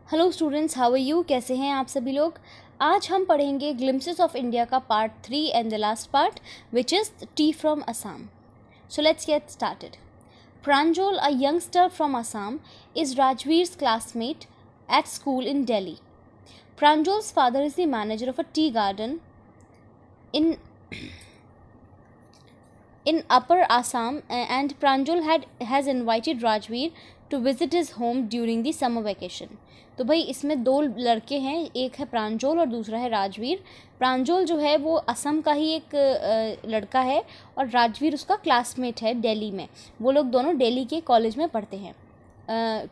Hello students, how are you? कैसे हैं आप सभी लोग? आज हम पढ़ेंगे ग्लिम्पसेस ऑफ इंडिया का part 3 and the last part which is tea from Assam. So let's get started. Pranjal, a youngster from Assam, is Rajveer's classmate at school in Delhi. Pranjal's father is the manager of a tea garden in Upper Assam, and Pranjal has invited Rajveer to visit his home during the summer vacation. तो भाई इसमें दो लड़के हैं, एक है प्रांजल और दूसरा है राजवीर. प्रांजल जो है वो असम का ही एक लड़का है और राजवीर उसका क्लासमेट है दिल्ली में. वो लोग दोनों दिल्ली के कॉलेज में पढ़ते हैं.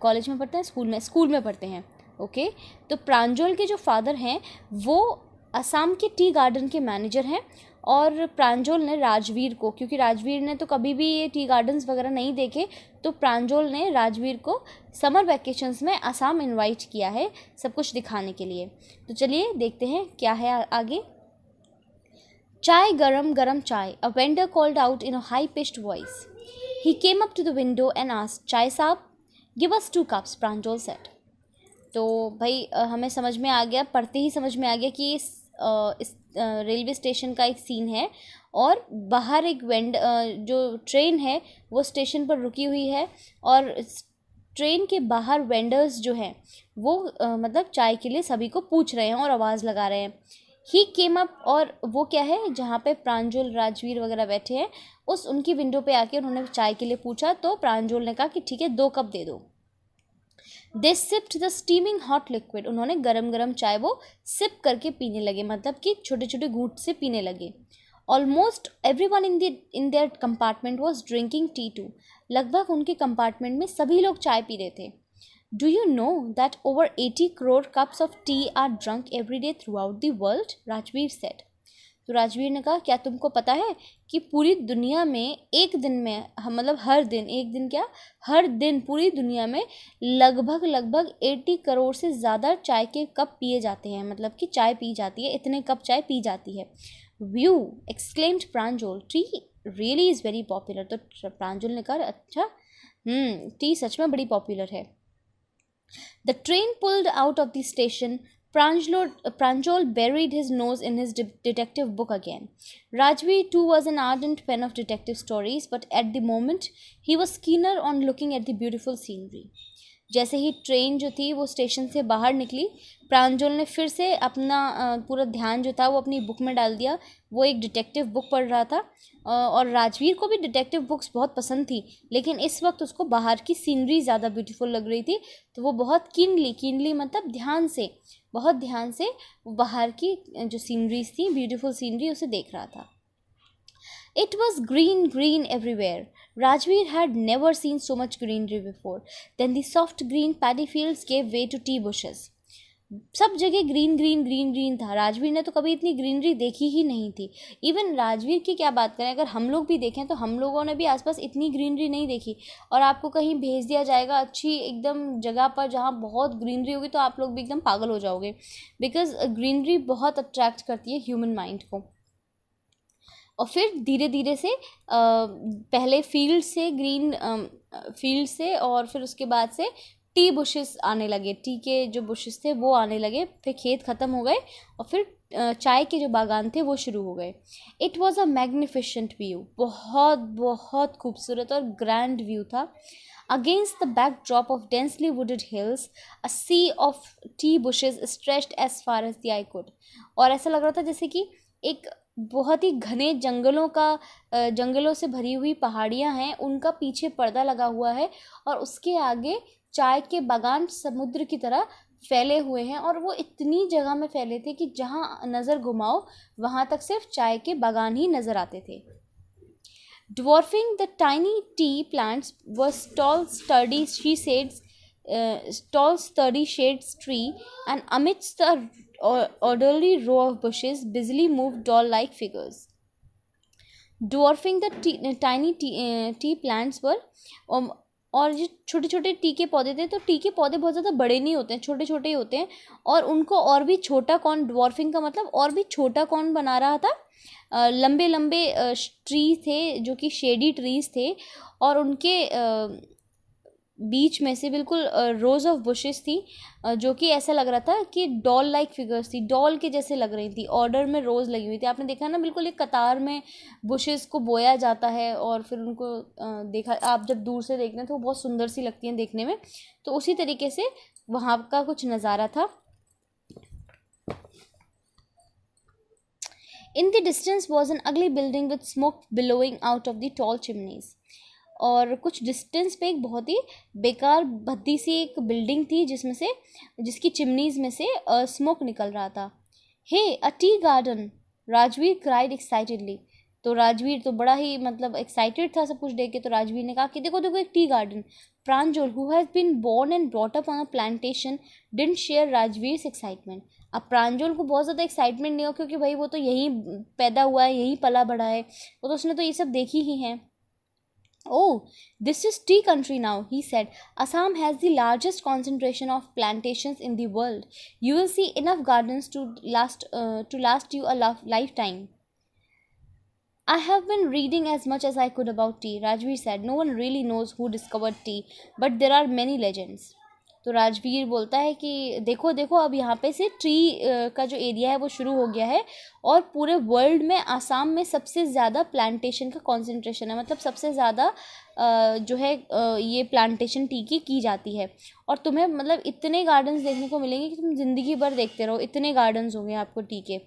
कॉलेज में पढ़ते हैं, स्कूल में पढ़ते हैं. ओके. तो प्रांजल के जो फादर हैं वो असम के टी गार्डन के मैनेजर हैं और प्रांजल ने राजवीर को, क्योंकि राजवीर ने तो कभी भी ये टी गार्डन्स वगैरह नहीं देखे, तो प्रांजल ने राजवीर को समर वैकेशंस में असम इनवाइट किया है सब कुछ दिखाने के लिए. तो चलिए देखते हैं क्या है आगे. चाय गरम गरम चाय, a vendor called out in a high pitched voice. He came up to the window and asked, chai sahib? Give us 2 cups, Pranjal said. तो भाई हमें समझ में आ गया, पढ़ते ही समझ में आ गया कि इस रेलवे स्टेशन का एक सीन है और बाहर एक जो ट्रेन है वो स्टेशन पर रुकी हुई है और ट्रेन के बाहर वेंडर्स जो हैं वो मतलब चाय के लिए सभी को पूछ रहे हैं और आवाज़ लगा रहे हैं. ही केम अप, और वो क्या है जहाँ पे प्रांजल राजवीर वगैरह बैठे हैं उस उनकी विंडो पे आके उन्होंने चाय के लिए पूछा. तो प्रांजल ने कहा कि ठीक है 2 कप दे दो. They sipped the steaming hot liquid. उन्होंने गरम गरम चाय वो सिप करके पीने लगे, मतलब कि छोटे छोटे घूंट से पीने लगे. Almost everyone in their compartment was drinking tea too. लगभग उनके कंपार्टमेंट में सभी लोग चाय पी रहे थे. Do you know that over 80 crore cups of T R drunk every day through out the world, Rajveer said. तो राजवीर ने कहा, क्या तुमको पता है कि पूरी दुनिया में एक दिन में, मतलब हर दिन, एक दिन क्या, हर दिन पूरी दुनिया में लगभग 80 करोड़ से ज़्यादा चाय के कप पिए जाते हैं, मतलब कि चाय पी जाती है, इतने कप चाय पी जाती है. View exclaimed Pranjal, T really is very popular. तो प्रांजल ने कहा, अच्छा टी सच में बड़ी पॉपुलर है. The train pulled out of the station. Pranjal buried his nose in his detective book again. Rajveer too was an ardent fan of detective stories, but at the moment he was keener on looking at the beautiful scenery. जैसे ही train जो थी वो station से बाहर निकली, प्रांजल ने फिर से अपना पूरा ध्यान जो था वो अपनी बुक में डाल दिया. वो एक डिटेक्टिव बुक पढ़ रहा था और राजवीर को भी डिटेक्टिव बुक्स बहुत पसंद थी, लेकिन इस वक्त उसको बाहर की सीनरी ज़्यादा ब्यूटीफुल लग रही थी. तो वो बहुत कीनली मतलब ध्यान से, बहुत ध्यान से बाहर की जो सीनरीज थी, ब्यूटीफुल सीनरी, उसे देख रहा था. It was green everywhere. Rajveer had never seen so much greenery before. Then the soft green paddy fields gave way to tea bushes. सब जगह ग्रीन था. राजवीर ने तो कभी इतनी ग्रीनरी देखी ही नहीं थी. इवन राजवीर की क्या बात करें, अगर हम लोग भी देखें तो हम लोगों ने भी आसपास इतनी ग्रीनरी नहीं देखी. और आपको कहीं भेज दिया जाएगा अच्छी एकदम जगह पर जहाँ बहुत ग्रीनरी होगी तो आप लोग भी एकदम पागल हो जाओगे, बिकॉज ग्रीनरी बहुत अट्रैक्ट करती है ह्यूमन माइंड को. और फिर धीरे धीरे से पहले फील्ड से और फिर उसके बाद से टी बुशेस आने लगे. टी के जो बुशेस थे वो आने लगे, फिर खेत ख़त्म हो गए और फिर चाय के जो बागान थे वो शुरू हो गए. It was a magnificent view. बहुत खूबसूरत और ग्रैंड व्यू था. Against the backdrop of densely wooded hills, a sea of tea bushes stretched as far as the eye could. और ऐसा लग रहा था जैसे कि एक बहुत ही घने जंगलों से भरी हुई पहाड़ियाँ हैं, उनका पीछे पर्दा लगा हुआ है और उसके आगे चाय के बागान समुद्र की तरह फैले हुए हैं. और वो इतनी जगह में फैले थे कि जहाँ नज़र घुमाओ वहाँ तक सिर्फ चाय के बागान ही नज़र आते थे. Dwarfing the tiny tea plants was tall sturdy shades tree, and amidst the orderly row of bushes busily moved doll-like figures. Dwarfing the tiny tea plants were और जो छोटे छोटे टी के पौधे थे, तो टी के पौधे बहुत ज़्यादा बड़े नहीं होते हैं, छोटे छोटे ही होते हैं. और उनको और भी छोटा कौन, ड्वार्फिंग का मतलब और भी छोटा कौन बना रहा था. लंबे ट्री थे जो कि शेडी ट्रीज थे और उनके बीच में से बिल्कुल रोज ऑफ बुशेस थी, जो कि ऐसा लग रहा था कि डॉल लाइक फिगर्स थी, डॉल के जैसे लग रही थी, ऑर्डर में रोज़ लगी हुई थी। आपने देखा ना, बिल्कुल एक कतार में बुशेस को बोया जाता है और फिर उनको देखा, आप जब दूर से देखते हैं तो वो बहुत सुंदर सी लगती हैं देखने में। तो उसी तरीके से वहाँ का कुछ नज़ारा था। In the distance was an ugly building with smoke billowing out of the tall chimneys. और कुछ डिस्टेंस पे एक बहुत ही बेकार भद्दी सी एक बिल्डिंग थी जिसकी चिमनीज में से स्मोक निकल रहा था। Hey a tea garden, Rajveer cried excitedly. तो राजवीर तो बड़ा ही मतलब एक्साइटेड था सब कुछ देख के। तो राजवीर ने कहा कि देखो देखो एक tea garden. Pranjal, who has been born and brought up on a plantation, didn't share Rajvir excitement. अब प्रांजल को बहुत ज़्यादा एक्साइटमेंट नहीं हो, क्योंकि भाई वो तो यहीं पैदा हुआ है, यहीं पला बढ़ा है, वो तो उसने तो ये सब देखी ही है। Oh, this is tea country now, he said. Assam has the largest concentration of plantations in the world. You will see enough gardens to last you a lifetime. I have been reading as much as I could about tea, Rajveer said. No one really knows who discovered tea, but there are many legends. तो राजवीर बोलता है कि देखो देखो, अब यहाँ पे से ट्री का जो एरिया है वो शुरू हो गया है, और पूरे वर्ल्ड में आसाम में सबसे ज़्यादा प्लांटेशन का कॉन्सेंट्रेशन है। मतलब सबसे ज़्यादा जो है ये प्लांटेशन टी की जाती है। और तुम्हें मतलब इतने गार्डन्स देखने को मिलेंगे कि तुम ज़िंदगी भर देखते रहो, इतने गार्डन्स होंगे आपको टी के।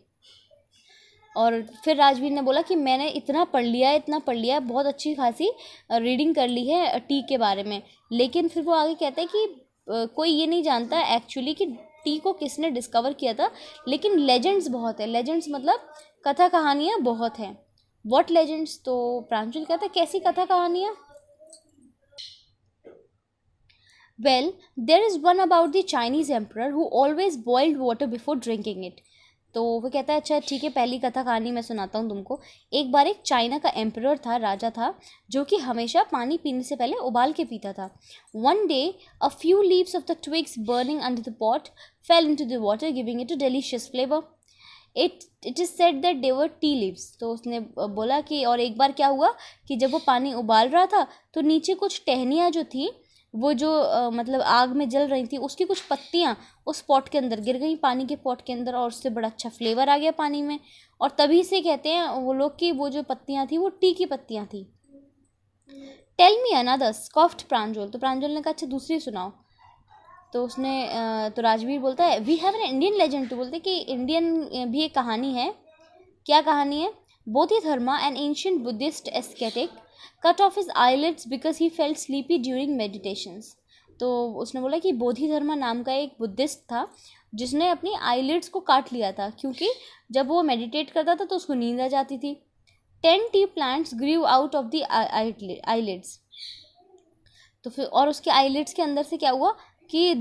और फिर राजवीर ने बोला कि मैंने इतना पढ़ लिया है, बहुत अच्छी खासी रीडिंग कर ली है टी के बारे में। लेकिन फिर वो आगे कहता है कि कोई ये नहीं जानता एक्चुअली कि टी को किसने डिस्कवर किया था, लेकिन लेजेंड्स बहुत है। लेजेंड्स मतलब कथा कहानियाँ बहुत हैं। What legends? तो प्रांशुल कहता है कैसी कथा कहानियाँ? Well, there is one about the Chinese emperor who always boiled water before drinking it. तो वो कहता है अच्छा ठीक है, पहली कथा कहानी मैं सुनाता हूँ तुमको। एक बार एक चाइना का एम्परर था, राजा था, जो कि हमेशा पानी पीने से पहले उबाल के पीता था। One day a few leaves of the twigs burning under the pot fail into the water, giving it a delicious flavour. It is said that they were tea leaves. तो उसने बोला कि और एक बार क्या हुआ कि जब वो पानी उबाल रहा था तो नीचे कुछ टहनियाँ जो थी वो जो मतलब आग में जल रही थी, उसकी कुछ पत्तियाँ उस पॉट के अंदर गिर गई, पानी के पॉट के अंदर, और उससे बड़ा अच्छा फ्लेवर आ गया पानी में। और तभी से कहते हैं वो लोग कि वो जो पत्तियाँ थी वो टी की पत्तियाँ थी। टेल मी अनदर, स्कॉफ्ड प्रांजल। तो प्रांजल ने कहा अच्छा दूसरी सुनाओ। तो उसने तो राजवीर बोलता है we have an Indian legend. तो बोलते कि इंडियन भी एक कहानी है। क्या कहानी है? Bodhidharma, an ancient Buddhist ascetic, cut off his eyelids because he felt sleepy during meditations. तो उसने बोला कि बोधिधर्मा नाम का एक बुद्धिस्ट था जिसने अपनी आईलिड्स को काट लिया था, क्योंकि जब वो मेडिटेट करता था तो उसको नींद आ जाती थी। 10 tea plants grew out of the eyelids. तो फिर और उसके आईलिड्स के अंदर से क्या हुआ कि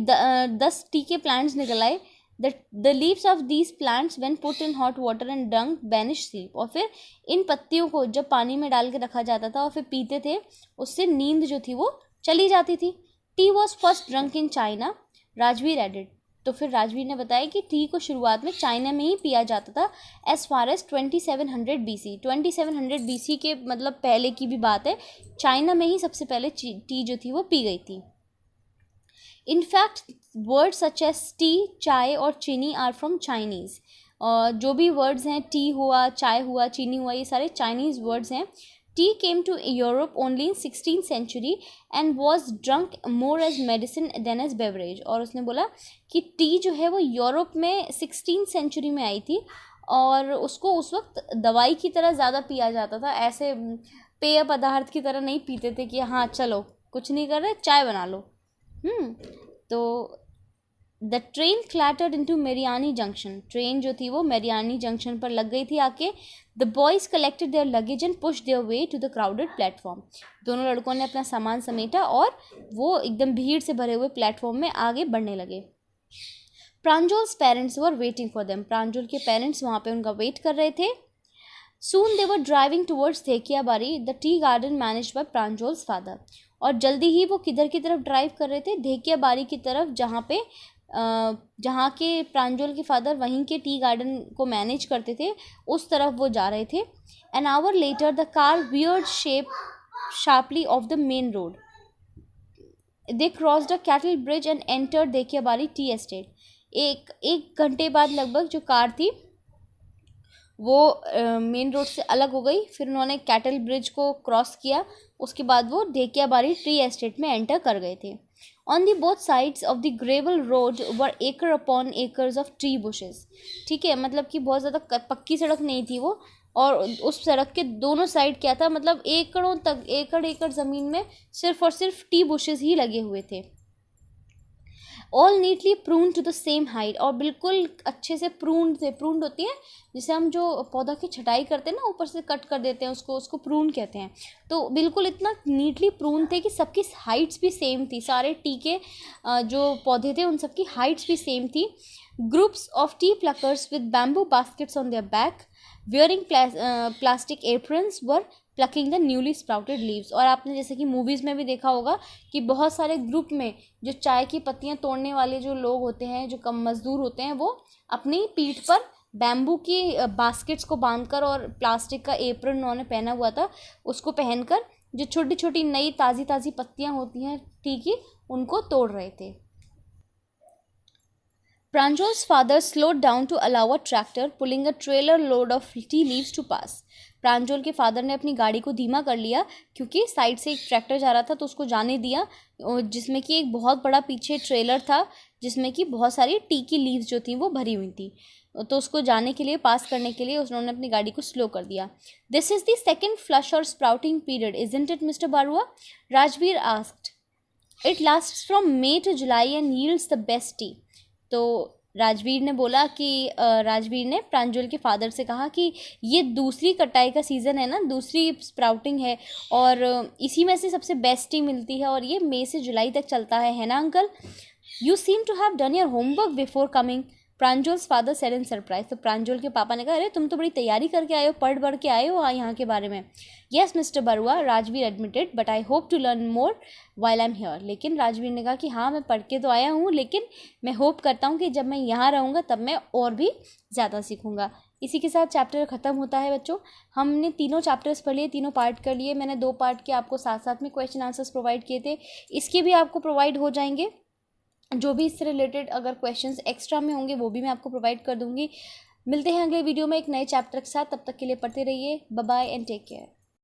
10 टी के प्लांट्स निकल आए। The leaves of these plants when put in hot water and drunk banish sleep। और फिर इन पत्तियों को जब पानी में डाल के रखा जाता था और फिर पीते थे, उससे नींद जो थी वो चली जाती थी। Tea was first drunk in China, Rajvir added. तो फिर राजवीर ने बताया कि टी को शुरुआत में चाइना में ही पिया जाता था as far as 2700 BC। 2700 BC के मतलब पहले की भी बात है, चाइना में ही सबसे पहले टी जो थी वो पी गई थी। In fact, words such as tea, चाय और चीनी are from Chinese। जो भी वर्ड्स हैं, टी हुआ, चाय हुआ, चीनी हुआ, ये सारे चाइनीज़ वर्ड्स हैं। Tea came to Europe only in 16th century and was drunk more as medicine than as beverage। और उसने बोला कि टी जो है वो यूरोप में 16th century में आई थी, और उसको उस वक्त दवाई की तरह ज़्यादा पिया जाता था, ऐसे पेय पदार्थ की तरह नहीं पीते थे कि हाँ चलो कुछ नहीं कर रहे चाय बना लो। तो the train clattered into Mariani junction. Train जो थी वो मेरियानी जंक्शन पर लग गई थी आके। The boys collected their luggage and push their way to the crowded platform. दोनों लड़कों ने अपना सामान समेटा और वो एकदम भीड़ से भरे हुए प्लेटफॉर्म में आगे बढ़ने लगे। Pranjal's parents were waiting for them. Pranjal के पेरेंट्स वहाँ पे उनका वेट कर रहे थे। Soon they were driving towards धेकियाबारी, the tea garden managed by प्रांजल's father। और जल्दी ही वो किधर की तरफ ड्राइव कर रहे थे? धेकियाबारी की तरफ, जहाँ के प्रांजल के फादर वहीं के टी गार्डन को मैनेज करते थे, उस तरफ वो जा रहे थे। An hour later the car veered sharply off the main road। They crossed a cattle bridge and entered Dekiyabari tea estate. एक घंटे बाद लगभग जो कार थी वो मेन रोड से अलग हो गई। फिर उन्होंने कैटल ब्रिज को क्रॉस किया, उसके बाद वो देकियाबारी ट्री एस्टेट में एंटर कर गए थे। On the both sides of the gravel road were एकड़ upon acres of tree bushes. ठीक है, मतलब कि बहुत ज़्यादा पक्की सड़क नहीं थी वो, और उस सड़क के दोनों साइड क्या था, मतलब एकड़ों तक एकड़ ज़मीन में सिर्फ और सिर्फ टी बुशेस ही लगे हुए थे। All neatly pruned to the same height, और बिल्कुल अच्छे से प्रून्ड थे। प्रून्ड होती है जिसे हम जो पौधा की छटाई करते हैं ना, ऊपर से कट कर देते हैं उसको प्रून कहते हैं। तो बिल्कुल इतना नीटली प्रून थे कि सबकी हाइट्स भी सेम थी। सारे टी के जो पौधे थे उन सबकी हाइट्स भी सेम थी। Groups of T pluckers with bamboo baskets on their back wearing plastic aprons were plucking the newly sprouted leaves। और आपने जैसे कि मूवीज़ में भी देखा होगा कि बहुत सारे ग्रुप में जो चाय की पत्तियां तोड़ने वाले जो लोग होते हैं, जो कम मजदूर होते हैं, वो अपनी पीठ पर बैम्बू की बास्केट्स को बांधकर और प्लास्टिक का एप्रन उन्होंने पहना हुआ था, उसको पहनकर जो छोटी छोटी नई ताज़ी ताज़ी पत्तियां होती हैं टी की, उनको तोड़ रहे थे। Pranjol's father slowed down to allow a tractor pulling a trailer load of tea leaves to pass। Pranjol के फादर ने अपनी गाड़ी को धीमा कर लिया क्योंकि साइड से एक ट्रैक्टर जा रहा था, तो उसको जाने दिया, जिसमें कि एक बहुत बड़ा पीछे ट्रेलर था जिसमें कि बहुत सारी टी की लीव्स जो थी वो भरी हुई थी। तो उसको जाने के लिए, पास करने के लिए उन्होंने अपनी गाड़ी को स्लो कर दिया। This is the second flush और sprouting period isn't it mister Barua, Rajveer asked. It lasts from May to July and yields the best tea. तो राजवीर ने बोला कि राजवीर ने प्रांजल के फादर से कहा कि ये दूसरी कटाई का सीज़न है ना, दूसरी स्प्राउटिंग है, और इसी में से सबसे बेस्ट टी मिलती है, और ये मई से जुलाई तक चलता है ना uncle? You seem to have done your homework before coming, Pranjol's father said in surprise. तो प्रांजोल के पापा ने कहा, अरे तुम तो बड़ी तैयारी करके आए हो, पढ़ के आए हो यहाँ के बारे में। Yes mister Barua, Rajvir admitted, but I hope to learn more while I am here. लेकिन राजवीर ने कहा कि हाँ, मैं पढ़ के तो आया हूँ, लेकिन मैं होप करता हूँ कि जब मैं यहाँ रहूँगा तब मैं और भी ज़्यादा सीखूँगा। इसी के साथ चैप्टर ख़त्म होता है बच्चों। हमने तीनों चैप्टर्स पढ़ लिए, तीनों पार्ट कर लिए। मैंने 2 पार्ट के आपको साथ साथ में क्वेश्चन आंसर्स प्रोवाइड किए थे, इसके भी आपको प्रोवाइड हो जाएंगे। जो भी इससे रिलेटेड अगर क्वेश्चंस एक्स्ट्रा में होंगे वो भी मैं आपको प्रोवाइड कर दूंगी। मिलते हैं अगले वीडियो में एक नए चैप्टर के साथ, तब तक के लिए पढ़ते रहिए। Bye bye and take care.